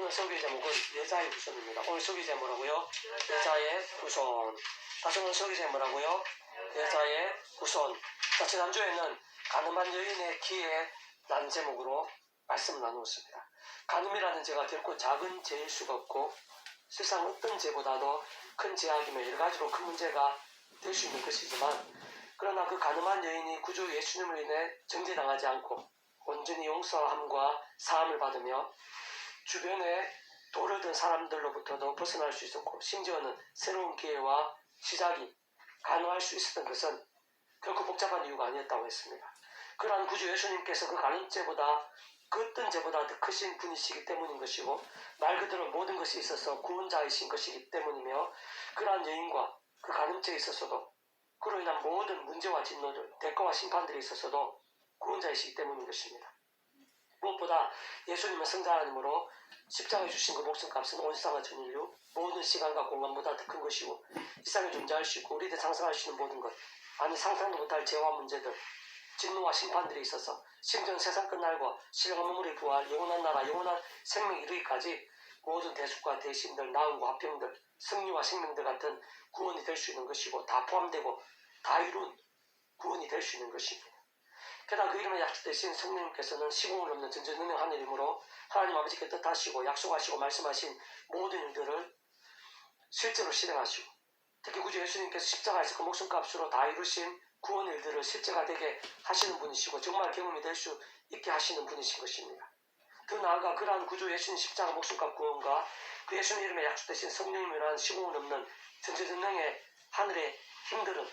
오늘 설교 제목은 여자의 후손입니다. 오늘 설교 제목이라고요? 여자의 후손. 다시 오늘 설교 제목이라고요? 여자의 후손. 자, 지난주에는 가늠한 여인의 기에 라는 제목으로 말씀을 나누었습니다. 가늠이라는 죄가 결코 작은 죄일 수가 없고 세상 어떤 죄보다도 큰 죄악이며 여러 가지로 큰 문제가 될 수 있는 것이지만, 그러나 그 가늠한 여인이 구주 예수님을 인해 정죄당하지 않고 온전히 용서함과 사함을 받으며 주변에 도르던 사람들로부터도 벗어날 수 있었고, 심지어는 새로운 기회와 시작이 가능할 수 있었던 것은 결코 복잡한 이유가 아니었다고 했습니다. 그러한 구주 예수님께서 그 가늠죄보다 그 어떤 죄보다 더 크신 분이시기 때문인 것이고, 말 그대로 모든 것이 있어서 구원자이신 것이기 때문이며, 그러한 여인과 그 가늠죄에 있어서도 그로 인한 모든 문제와 진노들, 대가와 심판들이 있어서도 구원자이시기 때문인 것입니다. 무엇보다 예수님은 성자 하나님으로 십자가에 주신 그 목숨값은 온 세상과 전 인류 모든 시간과 공간보다 더 큰 것이고, 이 세상에 존재할 수 있고 우리들 상상할 수 있는 모든 것, 아니 상상도 못할 죄와 문제들, 진노와 심판들이 있어서 심지어는 세상 끝날과 신령한 문물의 부활, 영원한 나라, 영원한 생명에 이르기까지 모든 대속과 대신들, 나음과 화평들, 승리와 생명들 같은 구원이 될 수 있는 것이고, 다 포함되고 다 이룬 구원이 될 수 있는 것입니다. 게다가 그 이름에 약속되신 성령님께서는 시공을 넘는 전지전능한 이름으로 하나님 아버지께 뜻하시고 약속하시고 말씀하신 모든 일들을 실제로 실행하시고, 특히 구주 예수님께서 십자가에서 그 목숨값으로 다 이루신 구원 일들을 실제가 되게 하시는 분이시고 정말 경험이 될 수 있게 하시는 분이신 것입니다. 더 나아가 그러한 구주 예수님 십자가 목숨값 구원과 그 예수님 이름에 약속되신 성령님이라는 시공을 넘는 전지전능의 하늘의 힘들은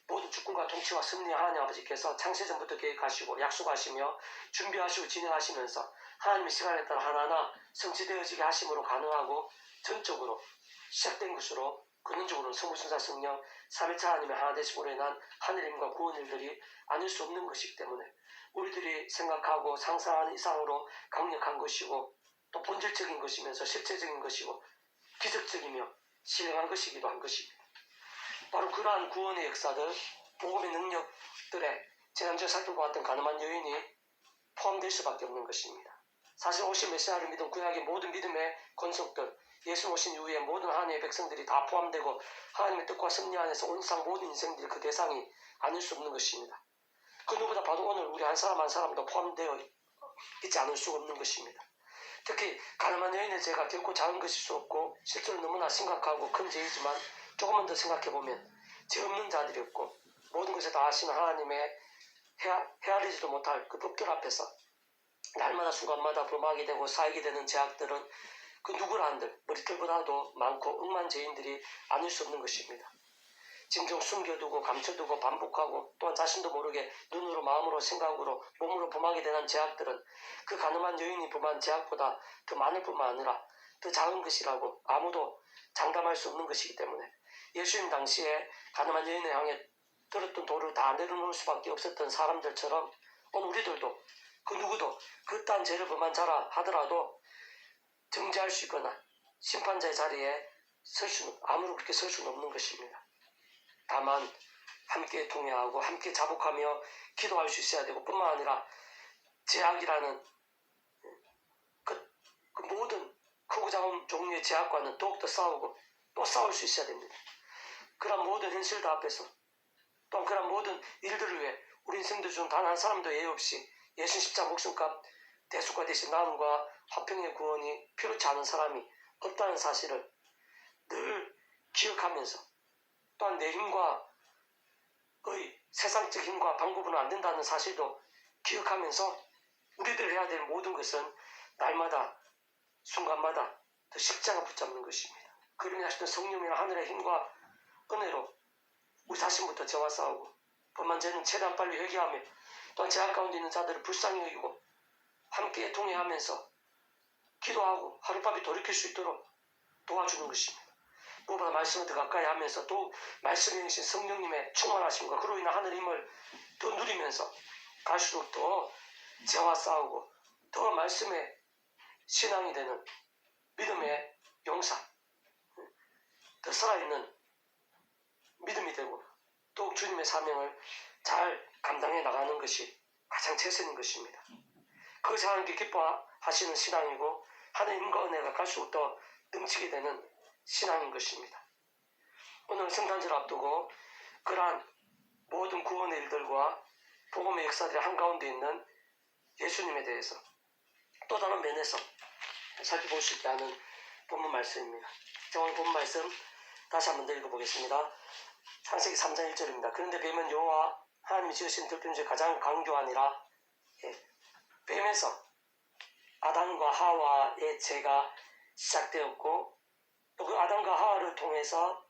모든 주권과 통치와 승리 하나님 아버지께서 창세전부터 계획하시고 약속하시며 준비하시고 진행하시면서 하나님의 시간에 따라 하나하나 성취되어지게 하심으로 가능하고 전적으로 시작된 것으로, 근원적으로는 성부순사 성령 삼위일체 하나님의 하나 되심으로 인한 하늘의 힘과 구원 일들이 아닐 수 없는 것이기 때문에 우리들이 생각하고 상상하는 이상으로 강력한 것이고 또 본질적인 것이면서 실체적인 것이고 기적적이며 신령한 것이기도 한 것입니다. 바로 그러한 구원의 역사들, 복음의 능력들에 지난주에 살펴보았던 가늠한 여인이 포함될 수밖에 없는 것입니다. 사실 오신 메시아를 믿은 구약의 모든 믿음의 권속들, 예수 오신 이후에 모든 하나님의 백성들이 다 포함되고 하나님의 뜻과 섭리 안에서 온 세상 모든 인생들이 그 대상이 아닐 수 없는 것입니다. 그 누구보다 바로 오늘 우리 한 사람 한 사람도 포함되어 있지 않을 수가 없는 것입니다. 특히 가늠한 여인의 죄가 결코 작은 것일 수 없고 실제로 너무나 심각하고 큰 죄이지만, 조금만 더 생각해보면 죄 없는 자들이 없고 모든 것을 다 아시는 하나님의 헤아리지도 못할 그 법결 앞에서 날마다 순간마다 범하게 되고 쌓이게 되는 죄악들은 그 누구라 한들 머리털보다도 많고 억만 죄인들이 아닐 수 없는 것입니다. 진정 숨겨두고 감춰두고 반복하고 또한 자신도 모르게 눈으로 마음으로 생각으로 몸으로 범하게 되는 죄악들은 그 가늠한 여인이 범한 죄악보다 더 많을 뿐만 아니라 더 작은 것이라고 아무도 장담할 수 없는 것이기 때문에 예수님 당시에 가늠한 여인을 향해 들었던 돌을 다 내려놓을 수밖에 없었던 사람들처럼 오늘 우리들도 그 누구도 그딴 죄를 범한 자라 하더라도 정죄할 수 있거나 심판자의 자리에 아무로 그렇게 설 수는 없는 것입니다. 다만 함께 동의하고 함께 자복하며 기도할 수 있어야 되고, 뿐만 아니라 죄악이라는 그 모든 크고 작은 종류의 죄악과는 더욱더 싸우고 또 싸울 수 있어야 됩니다. 그런 모든 현실들 앞에서 또한 그런 모든 일들을 위해 우리 인생들 중 단 한 사람도 예외 없이 예수 십자가 목숨값 대속과 대신 나음과 화평의 구원이 필요치 않은 사람이 없다는 사실을 늘 기억하면서, 또한 내 힘과 세상적 힘과 방법은 안 된다는 사실도 기억하면서 우리들 해야 될 모든 것은 날마다 순간마다 더 십자가 붙잡는 것입니다. 그러면 하시던 성령이나 하늘의 힘과 은혜로 우리 자신부터 죄와 싸우고 범한 죄는 최대한 빨리 회개하며, 또한 죄악 가운데 있는 자들을 불쌍히 여기고 함께 동행하면서 기도하고 하룻밤에 돌이킬 수 있도록 도와주는 것입니다. 무엇보다 말씀을 더 가까이 하면서 또 말씀에 계신 성령님의 충만하심과 그로 인한 하늘의 힘을 더 누리면서 갈수록 더 죄와 싸우고 더 말씀의 신앙이 되는 믿음의 용사, 더 살아있는 믿음이 되고 또 주님의 사명을 잘 감당해 나가는 것이 가장 최선인 것입니다. 그것이 하나님께 기뻐하시는 신앙이고 하나님과 은혜가 갈수록 더 넘치게 되는 신앙인 것입니다. 오늘 성탄절 앞두고 그러한 모든 구원의 일들과 복음의 역사들이 한가운데 있는 예수님에 대해서 또 다른 면에서 살펴볼 수 있게 하는 본문 말씀입니다. 오늘 본문 말씀 다시 한번 더 읽어보겠습니다. 창세기 3장 1절입니다. 그런데 뱀은 여호와 하나님이 지으신 들짐 중에 가장 강교하니라. 뱀에서 아담과 하와의 죄가 시작되었고 또 그 아담과 하와를 통해서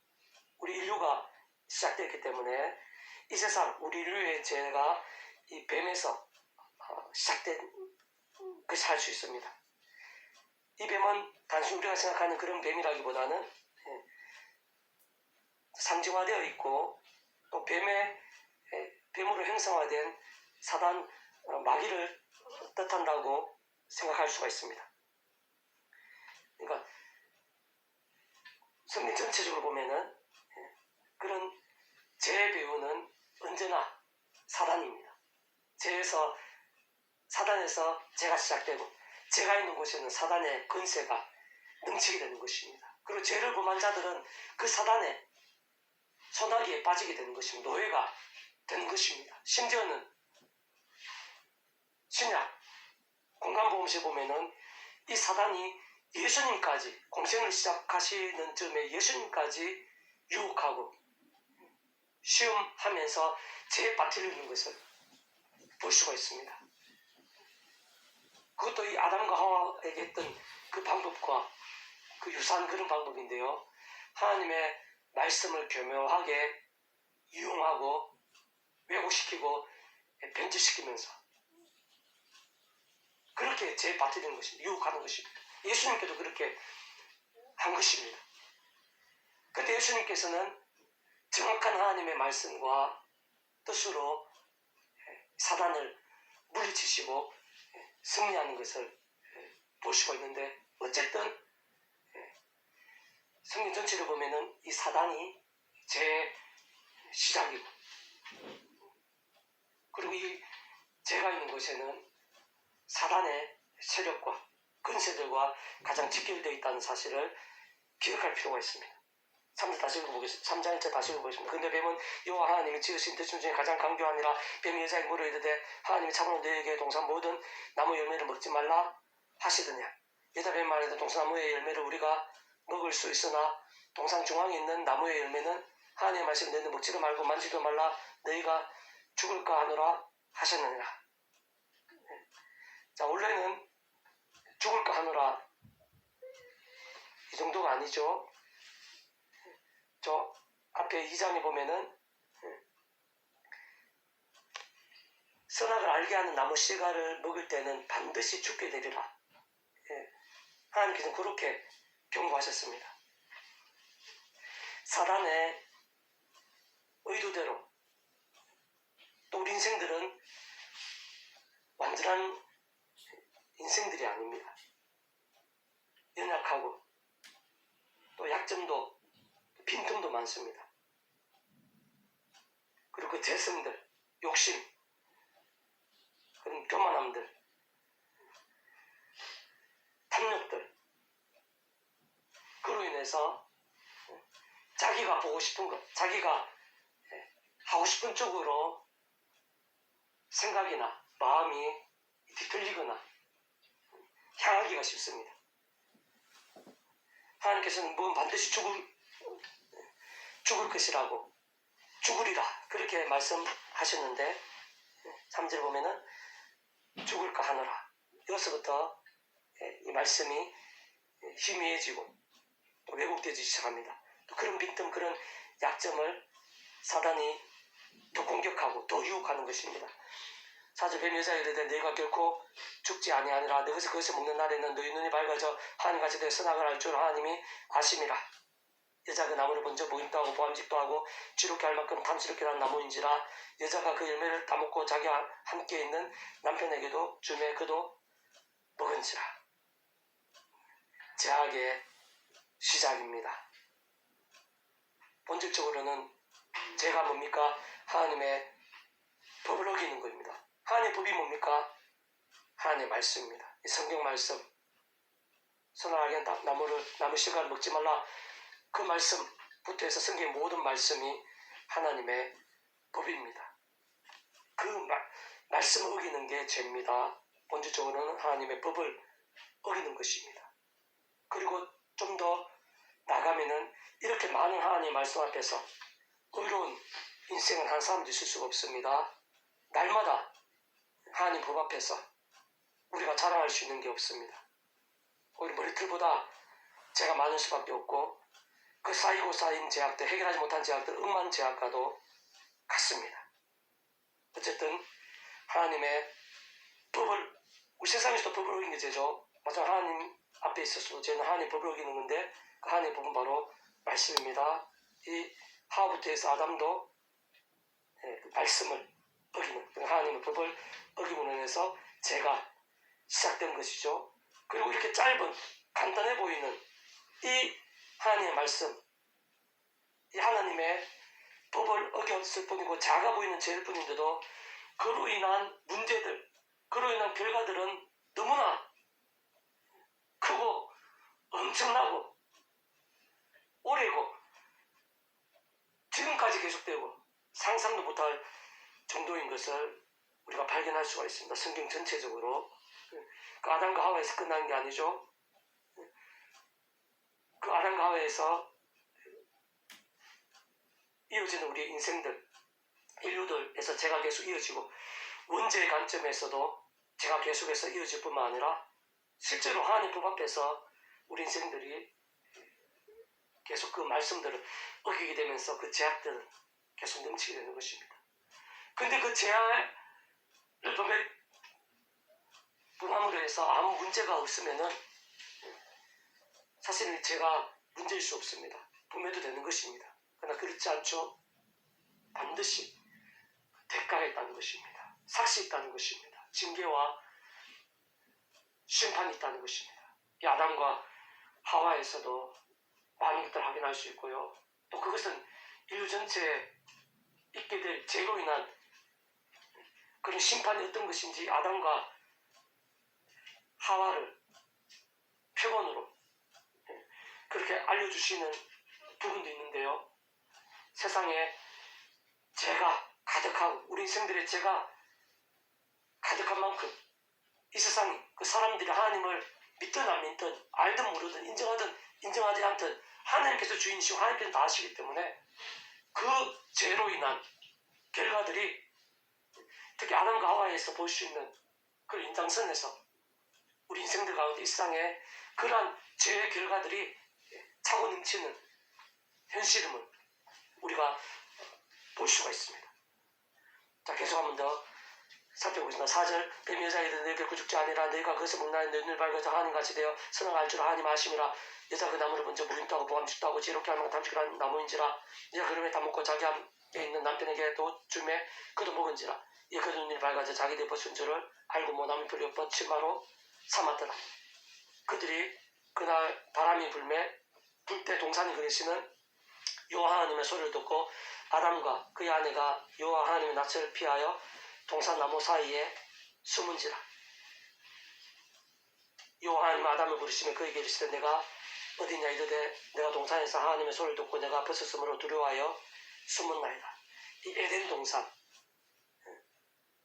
우리 인류가 시작되었기 때문에 이 세상 우리 인류의 죄가 이 뱀에서 시작된 것이 할 수 있습니다. 이 뱀은 단순히 우리가 생각하는 그런 뱀이라기보다는 상징화되어 있고 또 뱀으로 형성화된 사단 마귀를 뜻한다고 생각할 수가 있습니다. 그러니까 성경 전체적으로 보면은 그런 죄의 배후는 언제나 사단입니다. 사단에서 죄가 시작되고 죄가 있는 곳에는 사단의 권세가 넘치게 되는 것입니다. 그리고 죄를 범한 자들은 그 사단의 소나기에 빠지게 되는 것입니다. 노예가 되는 것입니다. 심지어는 신약 공간복음서에 보면은 이 사단이 예수님까지 공생을 시작하시는 즈음에 예수님까지 유혹하고 시험하면서 죄에 빠뜨리는 것을 볼 수가 있습니다. 그것도 이 아담과 하와에게 했던 그 방법과 그 유사한 그런 방법인데요. 하나님의 말씀을 교묘하게 이용하고 왜곡시키고 변질시키면서 그렇게 죄에 빠뜨리는 것입니다. 유혹하는 것입니다. 예수님께도 그렇게 한 것입니다. 그때 예수님께서는 정확한 하나님의 말씀과 뜻으로 사단을 물리치시고 승리하는 것을 볼 수가 있는데 어쨌든 성경 전체를 보면은 이 사단이 죄의 시작이고 그리고 이 죄가 있는 곳에는 사단의 세력과 근세들과 가장 직결되어 있다는 사실을 기억할 필요가 있습니다. 3장 다시 읽어보겠습니다. 3장 1절 다시 읽어보겠습니다. 근데 뱀은 여호와 하나님이 지으신 들짐 중에 가장 강교하니라. 뱀이 여자에게 물어 이르되 하나님이 참으로 너에게 동산 모든 나무 열매를 먹지 말라 하시더냐. 여자 뱀 말하되 동산나무의 열매를 우리가 먹을 수 있으나 동산 중앙에 있는 나무의 열매는 하나님의 말씀 너희는 먹지도 말고 만지도 말라 너희가 죽을까 하노라 하셨느니라. 자, 원래는 죽을까 하노라 이 정도가 아니죠. 저 앞에 2장에 보면은 선악을 알게 하는 나무 씨가를 먹을 때는 반드시 죽게 되리라. 하나님께서는 그렇게 경고하셨습니다. 사단의 의도대로 또 우리 인생들은 완전한 인생들이 아닙니다. 연약하고 또 약점도 빈틈도 많습니다. 그리고 그 재성들, 욕심, 그런 교만함들, 탐욕들 그로 인해서 자기가 보고 싶은 것, 자기가 하고 싶은 쪽으로 생각이나 마음이 뒤틀리거나 향하기가 쉽습니다. 하나님께서는 뭐 반드시 죽을 것이라고 죽으리라 그렇게 말씀하셨는데 3절 보면은 죽을까 하노라. 여기서부터 이 말씀이 희미해지고 또 왜곡되기 시작합니다. 또 그런 빈틈 그런 약점을 사단이 더 공격하고 더 유혹하는 것입니다. 4절 뱀 여자에 이르되 너희가 결코 죽지 아니하니라. 너희서 그것을 먹는 날에는 너희 눈이 밝아져 하나님같이 되어 선악을 알 줄 하나님이 아심이라. 여자가 그 나무를 먼저 무임도 하고 보암직도 하고 지롭게 할 만큼 탐스럽게 난 나무인지라. 여자가 그 열매를 따먹고 자기와 함께 있는 남편에게도 주매 그도 먹은지라. 죄악의 시작입니다. 본질적으로는 죄가 뭡니까? 하나님의 법을 어기는 겁니다. 하나님의 법이 뭡니까? 하나님의 말씀입니다. 이 성경 말씀. 선악에 나무 실과를 먹지 말라. 그 말씀부터 해서 성경의 모든 말씀이 하나님의 법입니다. 그 말씀을 어기는 게 죄입니다. 본질적으로는 하나님의 법을 어기는 것입니다. 그리고 좀 더 나가면은 이렇게 많은 하나님의 말씀 앞에서 의로운 인생을 한 사람도 있을 수가 없습니다. 날마다 하나님 법 앞에서 우리가 자랑할 수 있는 게 없습니다. 우리 머리털보다 죄가 많을 수밖에 없고 그 쌓인 죄악들, 해결하지 못한 죄악들, 억만 죄악과도 같습니다. 어쨌든 하나님의 법을, 우리 세상에서도 법을 어긴 게 죄죠. 마찬가지로 하나님 앞에 있어서도 죄는 하나님 법을 어기는 건데 그 하나님의 법은 바로 말씀입니다. 이 하와부터 해서 아담도 말씀을 어기는, 하나님의 법을 어김으로 인해서 죄가 시작된 것이죠. 그리고 이렇게 짧은 간단해 보이는 이 하나님의 말씀, 이 하나님의 법을 어겼을 뿐이고 작아 보이는 죄일 뿐인데도 그로 인한 문제들, 그로 인한 결과들은 너무나 크고 엄청나고 오래고 지금까지 계속되고 상상도 못할 정도인 것을 우리가 발견할 수가 있습니다. 성경 전체적으로. 그 아담과 하와에서 끝나는 게 아니죠. 그 아담과 하와에서 이어지는 우리 인생들, 인류들에서 죄가 계속 이어지고 원죄의 관점에서도 죄가 계속해서 이어질 뿐만 아니라 실제로 하나님 법 앞에서 우리 인생들이 계속 그 말씀들을 어기게 되면서 그 죄악들은 계속 넘치게 되는 것입니다. 근데 그 죄악을 범함으로 해서 아무 문제가 없으면은 사실은 죄가 문제일 수 없습니다. 범해도 되는 것입니다. 그러나 그렇지 않죠. 반드시 대가가 있다는 것입니다. 삭시 있다는 것입니다. 징계와 심판이 있다는 것입니다. 이 아담과 하와에서도 많은 것들을 확인할 수 있고요. 또 그것은 인류 전체에 있게 될 죄로 인한 그런 심판이 어떤 것인지 아담과 하와를 표본으로 그렇게 알려주시는 부분도 있는데요. 세상에 죄가 가득하고 우리 인생들의 죄가 가득한 만큼 이 세상이 그 사람들이 하나님을 믿든 안 믿든 알든 모르든 인정하든 인정하지 않든 하나님께서 주인이시고 하나님께서 다 아시기 때문에 그 죄로 인한 결과들이 특히 아담과 하와에서 볼 수 있는 그 인장선에서 우리 인생들 가운데 이 세상에 그러한 죄의 결과들이 차고 넘치는 현실임을 우리가 볼 수가 있습니다. 자, 계속 한 번 더 살펴보겠습니다. 4절 뱀이 여자에게 너희 결코 죽지 아니라 너희가 그것을 먹나니 너희 눈을 밝아서 하나님같이 되어 선을 알 줄 하나님 아심이라. 여자 그 나무를 먼저 무림도 하고 보암직도 하고 지혜롭게 하는 탐식을 나무인지라. 여자 그름에 다 먹고 자기 앞에 있는 남편에게도 주매 그도 먹은지라. 이 그 눈이 밝아져 자기들 벗은 줄을 알고 뭐 남의 불려 뻗치마로 삼았더라. 그들이 그날 바람이 불 때 동산이 그리시는 여호와 하나님의 소리를 듣고 아담과 그의 아내가 여호와 하나님의 낯을 피하여 동산 나무 사이에 숨은지라. 여호와 하나님 아담을 부르시며 그에게 이르시되 내가 어디냐 이르되 내가 동산에서 하나님의 소리를 듣고 내가 벗었으므로 두려워하여 숨은나이다. 이 에덴 동산,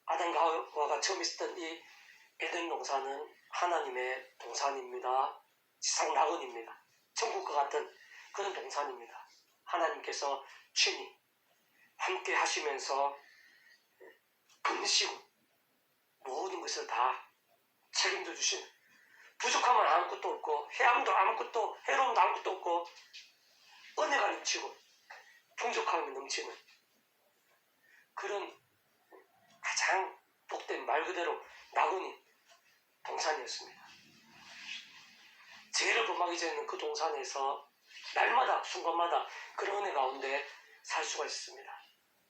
아담과 하와가 처음 있었던 이 에덴 동산은 하나님의 동산입니다. 지상 낙원입니다. 천국과 같은 그런 동산입니다. 하나님께서 친히 함께 하시면서 금시고 모든 것을 다 책임져 주시는, 부족함은 아무것도 없고 해함도 아무것도 해로움도 아무것도 없고 은혜가 넘치고 풍족함이 넘치는 그런 가장 복된 말 그대로 낙원인 동산이었습니다. 죄를 범하기 전에는 그 동산에서 날마다 순간마다 그런 은혜 가운데 살 수가 있습니다.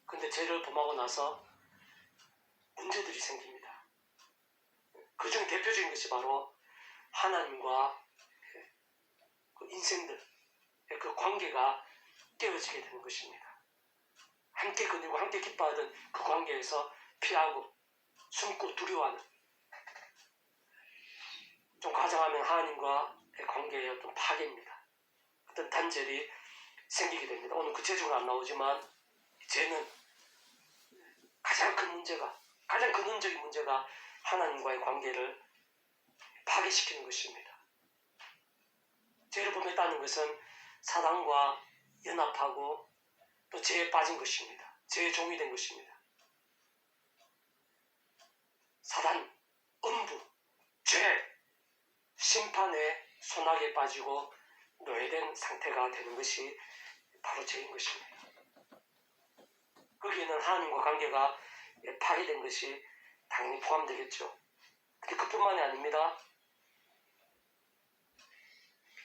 근데 죄를 범하고 나서 문제들이 생깁니다. 그 중에 대표적인 것이 바로 하나님과 그 인생들, 그 관계가 깨어지게 되는 것입니다. 함께 거니고 함께 기뻐하던 그 관계에서 피하고 숨고 두려워하는, 좀 가정하면 하나님과 관계의 어떤 파괴입니다. 어떤 단절이 생기게 됩니다. 오늘 구체적으로 안 나오지만 죄는 가장 큰 문제가, 가장 근원적인 문제가 하나님과의 관계를 파괴시키는 것입니다. 죄를 범했다는 것은 사단과 연합하고 또 죄에 빠진 것입니다. 죄의 종이 된 것입니다. 사단, 음부, 죄, 심판의 소낙에 빠지고 노예된 상태가 되는 것이 바로 죄인 것입니다. 거기에는 하나님과 관계가 파괴된 것이 당연히 포함되겠죠. 근데 그뿐만이 아닙니다.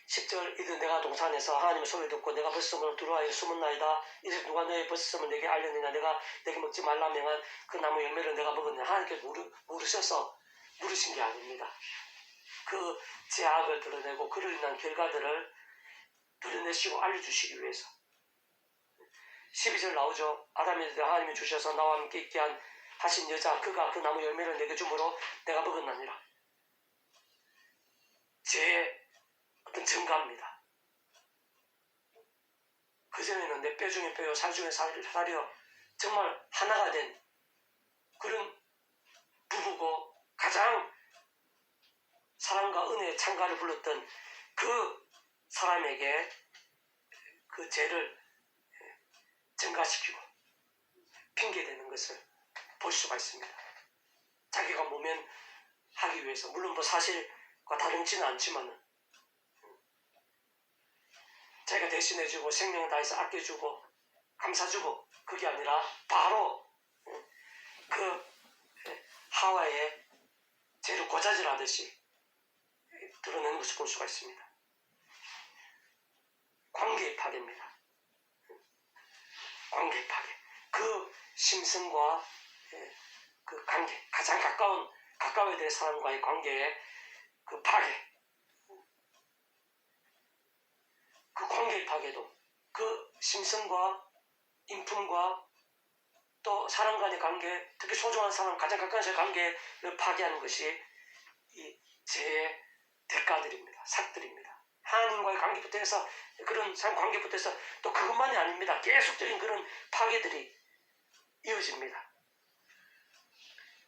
10절 이들 내가 동산에서 하나님의 소리를 듣고 내가 벗음으로 들어와서 숨었나이다. 이제 누가 너의 벗음을 내게 알렸느냐. 내가 내게 먹지 말라 명한 그 나무 열매를 내가 먹었느냐. 하나님께 물으셔서 물으신 게 아닙니다. 그 죄악을 드러내고 그로 인한 결과들을 드러내시고 알려주시기 위해서. 12절 나오죠. 아담에 대해 하나님이 주셔서 나와 함께 있게 하신 여자 그가 그 나무 열매를 내게 주므로 내가 먹었나니라. 죄의 어떤 증가입니다. 그전에는 내 뼈 중에 뼈요 살 중에 살이요 정말 하나가 된 그런 부부고 가장 사랑과 은혜의 창가를 불렀던 그 사람에게 그 죄를 증가시키고 핑계대는 것을 볼 수가 있습니다. 자기가 모면하기 위해서 물론 뭐 사실과 다르지는 않지만 자기가 대신해주고 생명을 다해서 아껴주고 감사주고 그게 아니라 바로 그 하와의 죄를 고자질하듯이 드러내는 것을 볼 수가 있습니다. 관계의 파괴입니다. 관계의 파괴. 그 심성과 그 관계, 가장 가까워야 될 사람과의 관계의 그 파괴. 그 관계의 파괴도 그 심성과 인품과 또 사람 간의 관계, 특히 소중한 사람, 가장 가까운 사람의 관계를 파괴하는 것이 이 죄의 대가들입니다. 삭들입니다. 하나님과의 관계부터 해서 그런 삶 관계부터 해서 또 그것만이 아닙니다. 계속적인 그런 파괴들이 이어집니다.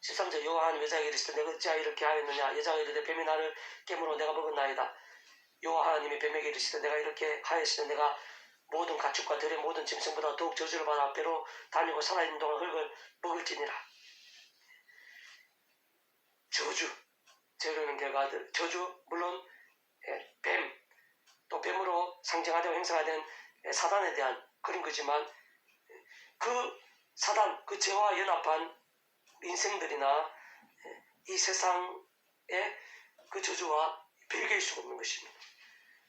13절 여호와 하나님 여자에게 이르시되 내가 어찌하여 이렇게 하였느냐. 여자가 이르되 뱀이 나를 깨물어 내가 먹었나이다. 여호와 하나님이 뱀에게 이르시되 내가 이렇게 하였으니 내가 모든 가축과 들의 모든 짐승보다 더욱 저주를 받아 배로 다니고 살아있는 동안 흙을 먹을지니라. 저주, 저주는 결과들, 저주 물론 뱀, 또 뱀으로 상징하되고 행사된 사단에 대한 그런 거지만 그 사단, 그 죄와 연합한 인생들이나 이 세상의 그 저주와 별개일 수가 없는 것입니다.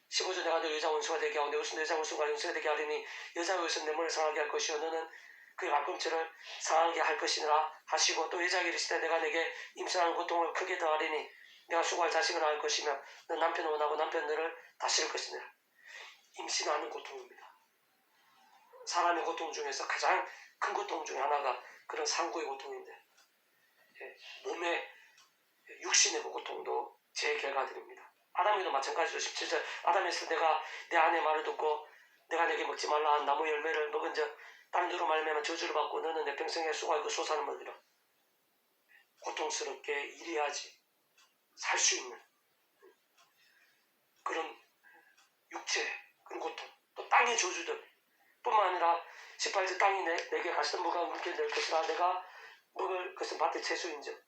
15절 내가 너 여자 원수가 되게 하고 내 여자 원수가 용서가 되게 하리니 여자의 것은 내 머리를 상하게 할 것이요 너는 그의 발꿈치를 상하게 할 것이니라 하시고 또 여자에게 이르시되 내가 내게 임신하는 고통을 크게 더하리니 내가 수고할 자식을 낳을 것이며 너 남편을 원하고 남편 너를 다스릴 것이니라. 임신하는 고통입니다. 사람의 고통 중에서 가장 큰 고통 중에 하나가 그런 상고의 고통인데 몸의 육신의 고통도 제 결과들입니다. 아담에도 마찬가지로 17절 아담에서 내가 내 아내의 말을 듣고 내가 내게 먹지 말라 한 나무 열매를 먹은 적 다른 너로 말미암아 저주를 받고 너는 내 평생에 수고하고 솟아는 먹으라. 고통스럽게 일해야지 살 수 있는 그런 육체 그런 고통 또 땅의 저주들 뿐만 아니라 18절 땅이 내게 가시던 무가 물게 될 것이라 내가 먹을 것은 밭의 채소인즉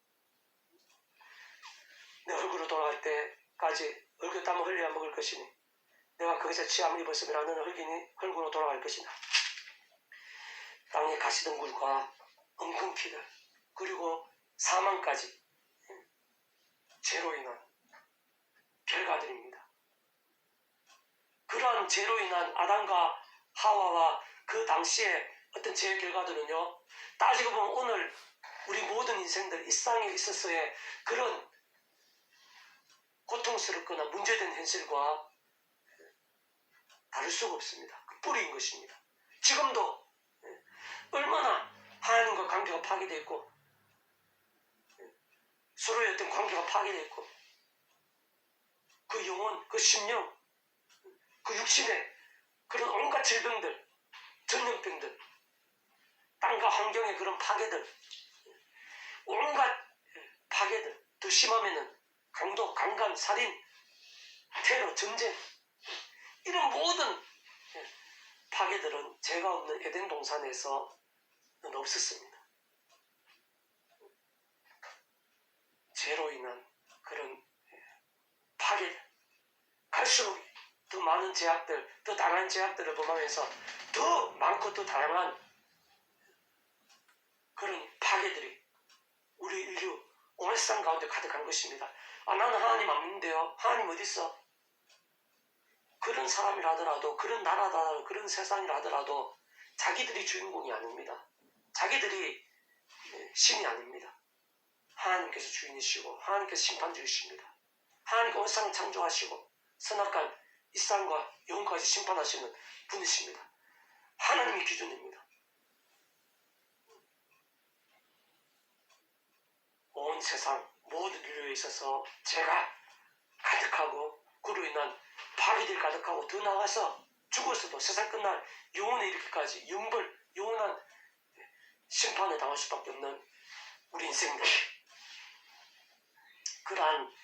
내 얼굴로 돌아갈 때까지 얼굴 땀을 흘려야 먹을 것이니 내가 거기서 취함을 입었음이라 너는 흙으로 돌아갈 것이다. 땅의 가시덩굴과 엉겅퀴들 그리고 사망까지 죄로 인한 결과들입니다. 그러한 죄로 인한 아담과 하와와 그 당시의 어떤 죄의 결과들은요 따지고 보면 오늘 우리 모든 인생들 일상에 있어서의 그런 고통스럽거나 문제된 현실과 다를 수가 없습니다. 그 뿌리인 것입니다. 지금도 얼마나 하나님과 관계가 파괴되어 있고 서로의 어떤 관계가 파괴되어 있고 그 영혼, 그 심령, 그 육신의 그런 온갖 질병들, 전염병들, 땅과 환경의 그런 파괴들, 온갖 파괴들, 더 심하면은 강도, 강간, 살인, 테러, 전쟁, 이런 모든 파괴들은 죄가 없는 에덴 동산에서는 없었습니다. 죄로 인한 그런 파괴들, 갈수록 더 많은 제약들, 더 다양한 제약들을 범하면서 더 많고 더 다양한 그런 파괴들이 우리 인류 온 세상 가운데 가득한 것입니다. 나는 하나님 안 믿는데요. 하나님 어디 있어? 그런 사람이라 하더라도, 그런 나라다 하더라도, 그런 세상이라 하더라도 자기들이 주인공이 아닙니다. 자기들이 신이 아닙니다. 하나님께서 주인이시고 하나님께서 심판주이십니다. 하나님께서 온 세상을 창조하시고 선악간 이 세상과 영혼까지 심판하시는 분이십니다. 하나님이 기준입니다. 온 세상 모든 인류에 있어서 죄가 가득하고 그로 인한 파괴들이 가득하고 더 나아가서 죽어서도 세상 끝날 영혼에 이르기까지 영원한 심판을 당할 수밖에 없는 우리 인생들, 그러한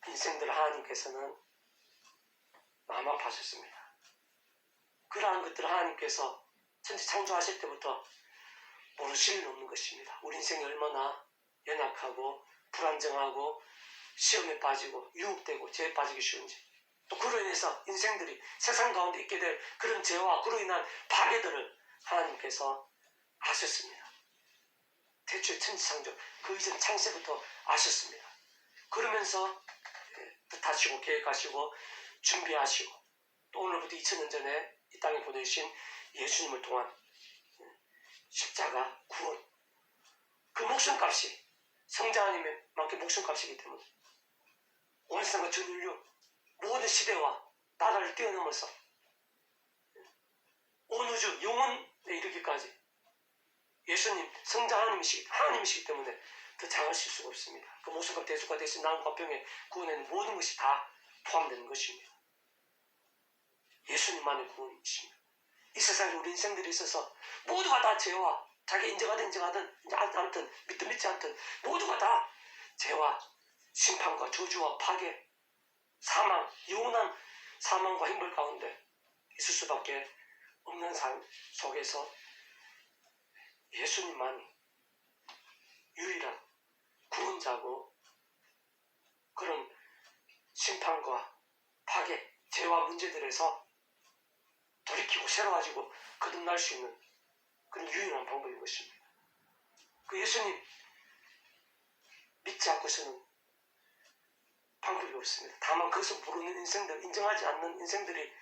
인생들 하나님께서는 마음 아파하셨습니다. 그러한 것들을 하나님께서 천지 창조하실 때부터 모르실 리 없는 것입니다. 우리 인생이 얼마나 연약하고 불안정하고 시험에 빠지고 유혹되고 죄에 빠지기 쉬운지, 또 그로 인해서 인생들이 세상 가운데 있게 될 그런 죄와 그로 인한 파괴들을 하나님께서 아셨습니다. 태초의 천지창조 그 이전 창세부터 아셨습니다. 그러면서 뜻하시고 계획하시고 준비하시고 또 오늘부터 2000년 전에 이 땅에 보내주신 예수님을 통한 십자가 구원, 그 목숨값이 성자 하나님의 만큼 목숨값이기 때문에 온 세상과 전 인류 모든 시대와 나라를 뛰어넘어서 온 우주 영원에 이르기까지 예수님 성자 하나님이시기 때문에 더 장하실 수가 없습니다. 그 목숨값 대속과 대신 나음과 병에 구원에는 모든 것이 다 포함되는 것입니다. 예수님만의 구원이십니다. 이 세상에 우리 인생들이 있어서 모두가 다 죄와 자기 인정하든 아무튼 믿든 믿지 않든 모두가 다 죄와 심판과 저주와 파괴, 사망, 영원한 사망과 형벌 가운데 있을 수밖에 없는 삶 속에서 예수님만이 유일한 구원자고 그런 심판과 파괴, 죄와 문제들에서 돌이키고 새로워지고 거듭날 수 있는 그런 유일한 방법인 것입니다. 그 예수님 믿지 않고서는 방법이 없습니다. 다만 그것을 모르는 인생들, 인정하지 않는 인생들이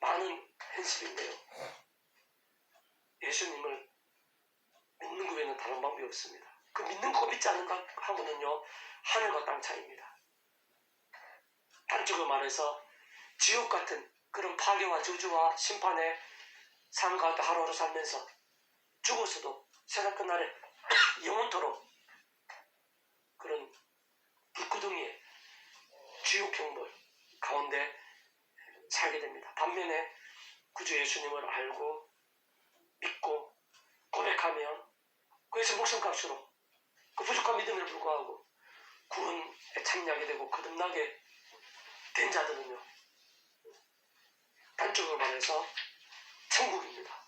많은 현실인데요. 예수님을 믿는 것 외에는 다른 방법이 없습니다. 그 믿는 거 믿지 않는 거하고는요, 하늘과 땅 차이입니다. 단적으로 말해서 지옥 같은 그런 파괴와 저주와 심판의 삶 가운데 하루하루 살면서 죽어서도 세상 끝날에 영원토록 그런 불구덩이의 지옥 형벌 가운데 살게 됩니다. 반면에 구주 예수님을 알고 믿고 고백하면 그에서 목숨값으로 그 부족한 믿음을 불구하고 구원에 참여하게 되고 거듭나게 된 자들은요, 단적으로 말해서 천국입니다.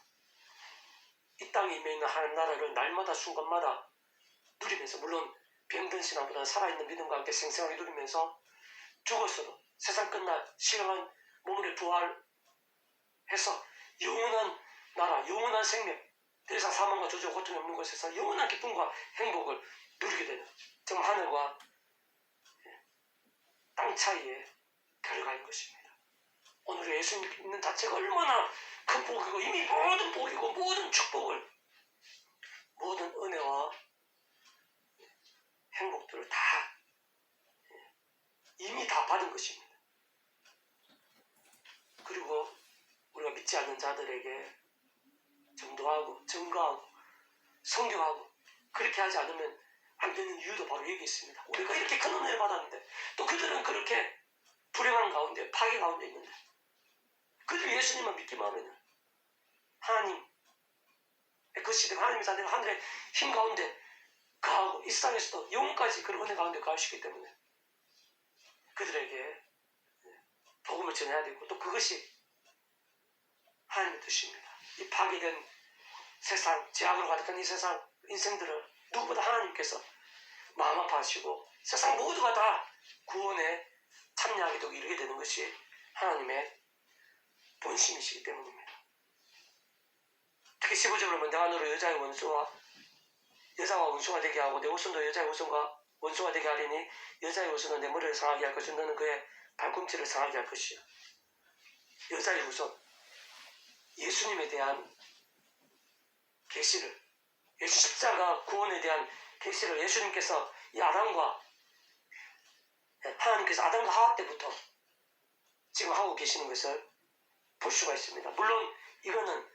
이 땅에 임해 있는 하나님 나라를 날마다 순간마다 누리면서, 물론 병든 신앙보다 살아있는 믿음과 함께 생생하게 누리면서 죽었어도 세상 끝날 신령한 몸을 부활해서 영원한 나라, 영원한 생명, 더 이상 사망과 저주와 고통이 없는 곳에서 영원한 기쁨과 행복을 누리게 되는 정말 하늘과 땅 차이의 결과인 것입니다. 오늘 예수님 믿는 자체가 얼마나 큰 복이고 이미 모든 복이고 모든 축복을, 모든 은혜와 행복들을 다 이미 다 받은 것입니다. 그리고 우리가 믿지 않는 자들에게 전도하고 증거하고 성경하고 그렇게 하지 않으면 안 되는 이유도 바로 여기 있습니다. 우리가 이렇게 큰 은혜를 받았는데 또 그들은 그렇게 불행한 가운데 파괴 가운데 있는데 그들 예수님만 믿기만 하면 하나님 그 시대가 하나님의 자녀가 하늘의 힘 가운데 가하고 이 세상에서도 영혼까지 그런 은혜 가운데 가시기 때문에 그들에게 복음을 전해야 되고 또 그것이 하나님의 뜻입니다. 이 파괴된 세상, 죄악으로 가득한 이 세상 인생들을 누구보다 하나님께서 마음 아파하시고 세상 모두가 다 구원에 참여하게 되고 이르게 되는 것이 하나님의 본심이시기 때문입니다. 특히 15절을 보면 내가 너를 여자와 원수가 되게 하고 내 후손도 여자의 후손과 원수가 되게 하리니 여자의 후손은 내 머리를 상하게 할 것이요 너는 그의 발꿈치를 상하게 할 것이요. 여자의 후손, 예수님에 대한 계시를, 예수 십자가 구원에 대한 계시를 예수님께서 이 아담과 하나님께서 아담과 하와 때부터 지금 하고 계시는 것을 볼 수가 있습니다. 물론 이거는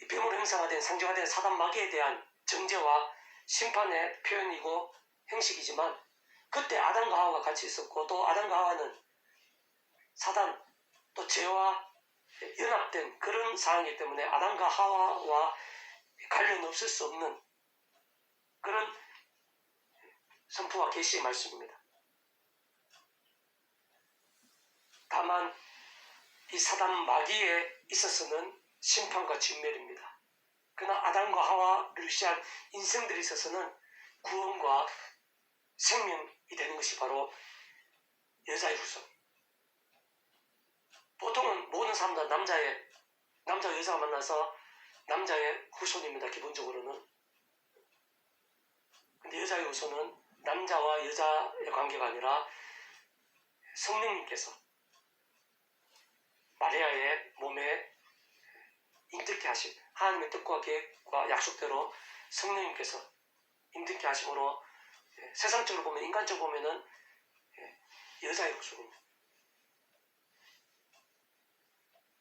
이 뱀으로 형상화된 상징화된 사단 마귀에 대한 정죄와 심판의 표현이고 형식이지만 그때 아담과 하와가 같이 있었고 또 아담과 하와는 사단 또 죄와 연합된 그런 상황이기 때문에 아담과 하와와 관련 없을 수 없는 그런 선포와 계시의 말씀입니다. 다만 이 사단 마귀에 있어서는 심판과 진멸입니다. 그러나 아담과 하와를 위한 인생들에 있어서는 구원과 생명이 되는 것이 바로 여자의 후손. 보통은 모든 사람들 남자와 여자가 만나서 남자의 후손입니다. 기본적으로는. 근데 여자의 후손은 남자와 여자의 관계가 아니라 성령님께서 마리아의 몸에 인듣게 하신 하나님의 뜻과 계획과 약속대로 성령님께서 인듣게 하심으로 세상적으로 보면 인간적으로 보면은 여자의 후손입니다.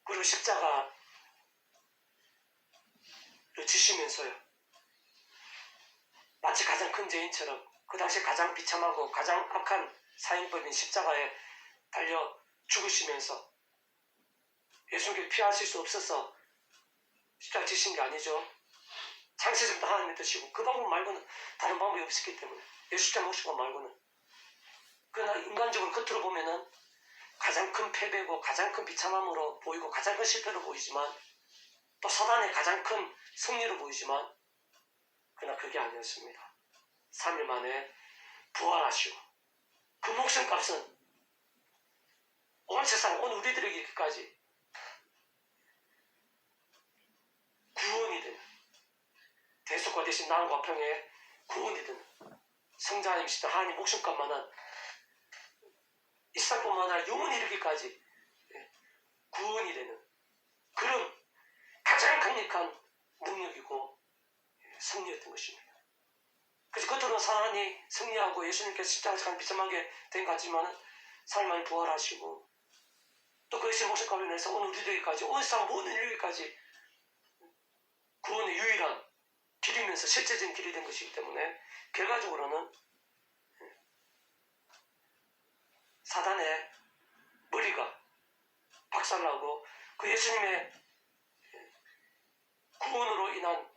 그리고 십자가를 지시면서요. 마치 가장 큰 죄인처럼 그 당시 가장 비참하고 가장 악한 사형법인 십자가에 달려 죽으시면서 예수님께서 피하실 수 없어서 십자가 지신 게 아니죠. 창세전부터 하나님의 뜻이고 그 방법 말고는 다른 방법이 없었기 때문에 예수 십자가 못 죽은 것 말고는. 그러나 인간적으로 겉으로 보면은 가장 큰 패배고 가장 큰 비참함으로 보이고 가장 큰 실패로 보이지만 또 사단의 가장 큰 승리로 보이지만 그러나 그게 아니었습니다. 3일 만에 부활하시고 그 목숨값은 온 세상 온 우리들에게 이렇게까지 구원이 되는 대속과 대신 나음과 평의 구원이 되는 성자님이시다 하나님 목숨값만한 이 세상뿐만 아니라 영원히 이르기까지 구원이 되는 그런 가장 강력한 능력이고 승리였던 것입니다. 그래서 겉으로는 사단이 승리하고 예수님께서 십자가에 비참하게 된 것 같지만 사람만이 부활하시고 또 그것이 목숨값을 내서 온 우리들에게까지 온 세상 모든 인류에게까지 구원의 유일한 길이면서 실제적인 길이 된 것이기 때문에 결과적으로는 사단의 머리가 박살나고 그 예수님의 구원으로 인한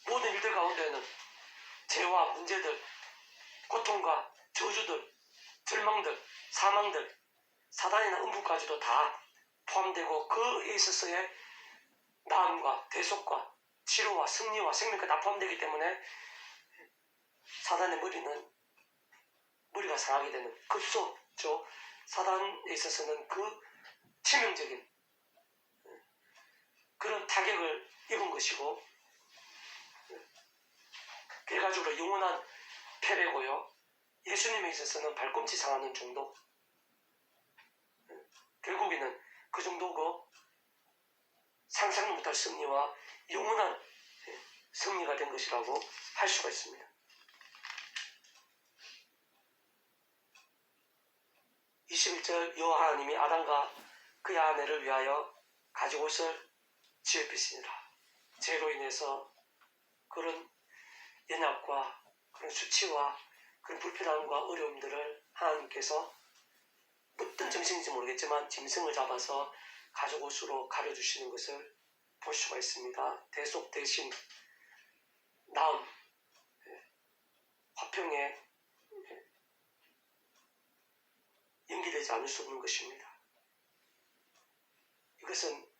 모든 일들 가운데는 죄와 문제들, 고통과 저주들, 절망들, 사망들, 사단이나 음부까지도 다 포함되고 그에 있어서의 나음과 대속과 치료와 승리와 생명까지 다 포함되기 때문에 사단의 머리가 상하게 되는 급소죠. 사단에 있어서는 그 치명적인 그런 타격을 입은 것이고 결과적으로 영원한 패배고요. 예수님에 있어서는 발꿈치 상하는 정도. 결국에는 그 정도고 상상도 못할 승리와 영원한 승리가 된 것이라고 할 수가 있습니다. 21절 여호와 하나님이 아담과 그의 아내를 위하여 가죽옷을 지으시니라. 죄로 인해서 그런 연약과 그런 수치와 그런 불편함과 어려움들을 하나님께서 어떤 정신인지 모르겠지만 짐승을 잡아서 가족옷으로 가려주시는 것을 볼 수가 있습니다. 대속 대신 나음 화평에 연기되지 않을 수 없는 것입니다. 이것은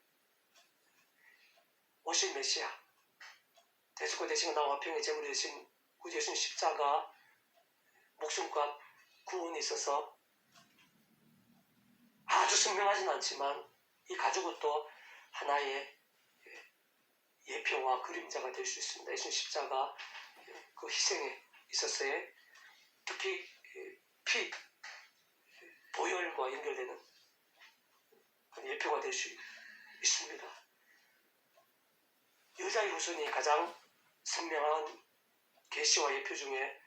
오실 메시아 대속과 대신과 나와 화평의 제물이 되신 구주 예수님 십자가 목숨값 구원이 있어서 아주 선명하진 않지만 이 가족옷도 하나의 예표와 그림자가 될 수 있습니다. 예수님 십자가 그 희생에 있어서의 특히 피 보혈과 연결되는 예표가 될 수 있습니다. 여자의 후손이 가장 선명한 계시와 예표 중에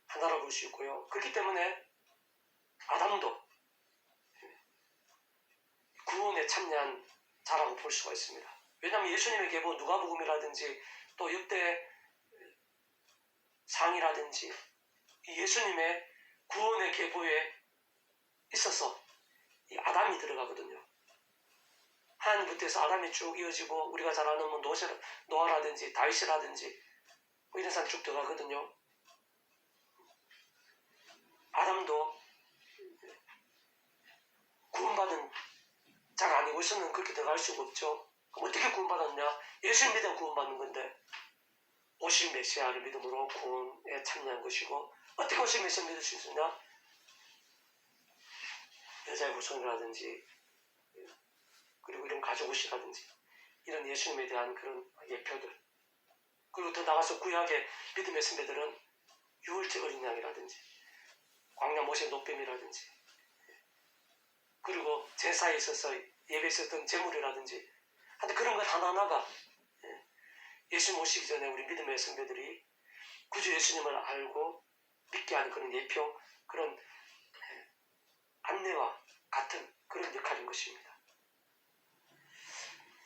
하나라고 볼 수 있고요. 그렇기 때문에 아담도 구원에 참여한 자라고 볼 수가 있습니다. 왜냐하면 예수님의 계보 누가복음이라든지 또 역대 상이라든지 예수님의 구원의 계보에 있어서 이 아담이 들어가거든요. 하나님부터 아담이 쭉 이어지고 우리가 잘 아는 뭐 노아라든지 다윗이라든지 뭐 이런 사람 쭉 들어가거든요. 아담도 구원받은 자가 아니고서는 그렇게 들어갈 수가 없죠. 그럼 어떻게 구원받았냐? 예수를 믿어 구원받는 건데 오실 메시아를 믿음으로 구원에 참여한 것이고 어떻게 오실 메시아를 믿을 수 있느냐? 여자의 후손이라든지 그리고 이런 가족옷이라든지 이런 예수님에 대한 그런 예표들 그리고 더 나가서 구약의 믿음의 선배들은 유월절 어린 양이라든지 광야 모세 노뱀이라든지 그리고 제사에 있어서 예배에 있었던 제물이라든지 하여튼 그런 것 하나하나가 예수님 오시기 전에 우리 믿음의 선배들이 구주 예수님을 알고 믿게 하는 그런 예표 그런 안내와 같은 그런 역할인 것입니다.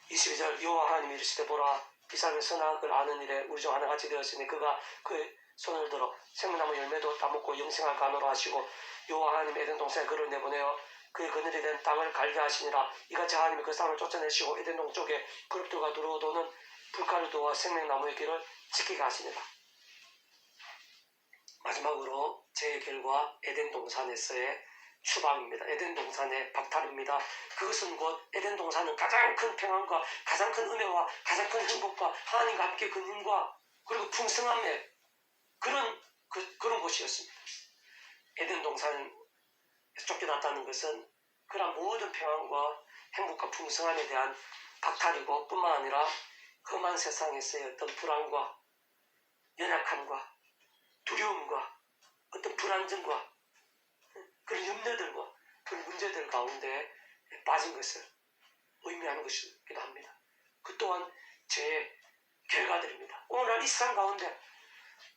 22절 여호와 하나님이 이르시되 보라 이 사람의 선악을 아는 일에 우리 중 하나같이 되었으니 그가 그의 손을 들어 생명나무 열매도 따먹고 영생을 가노라 하시고 여호와 하나님이 에덴 동산에 그를 내보내어 그의 그늘이 된 땅을 갈게 하시니라. 이같이 하나님이 그 사람을 쫓아내시고 에덴 동쪽에 그룹들과 두루도는 불가를 두어 생명나무의 길을 지키게 하시니라. 마지막으로 제 결과 에덴 동산에서의 추방입니다. 에덴 동산의 박탈입니다. 그것은 곧 에덴 동산은 가장 큰 평안과 가장 큰 은혜와 가장 큰 행복과 하나님과 함께 근임과 그리고 풍성함의 그런 곳이었습니다. 에덴 동산에 쫓겨났다는 것은 그런 모든 평안과 행복과 풍성함에 대한 박탈이고 뿐만 아니라 험한 세상에서의 어떤 불안과 연약함과 두려움과 어떤 불안정과 그런 염려들과 그런 문제들 가운데 빠진 것을 의미하는 것이기도 합니다. 그 또한 죄의 결과들입니다. 오늘날 이 세상 가운데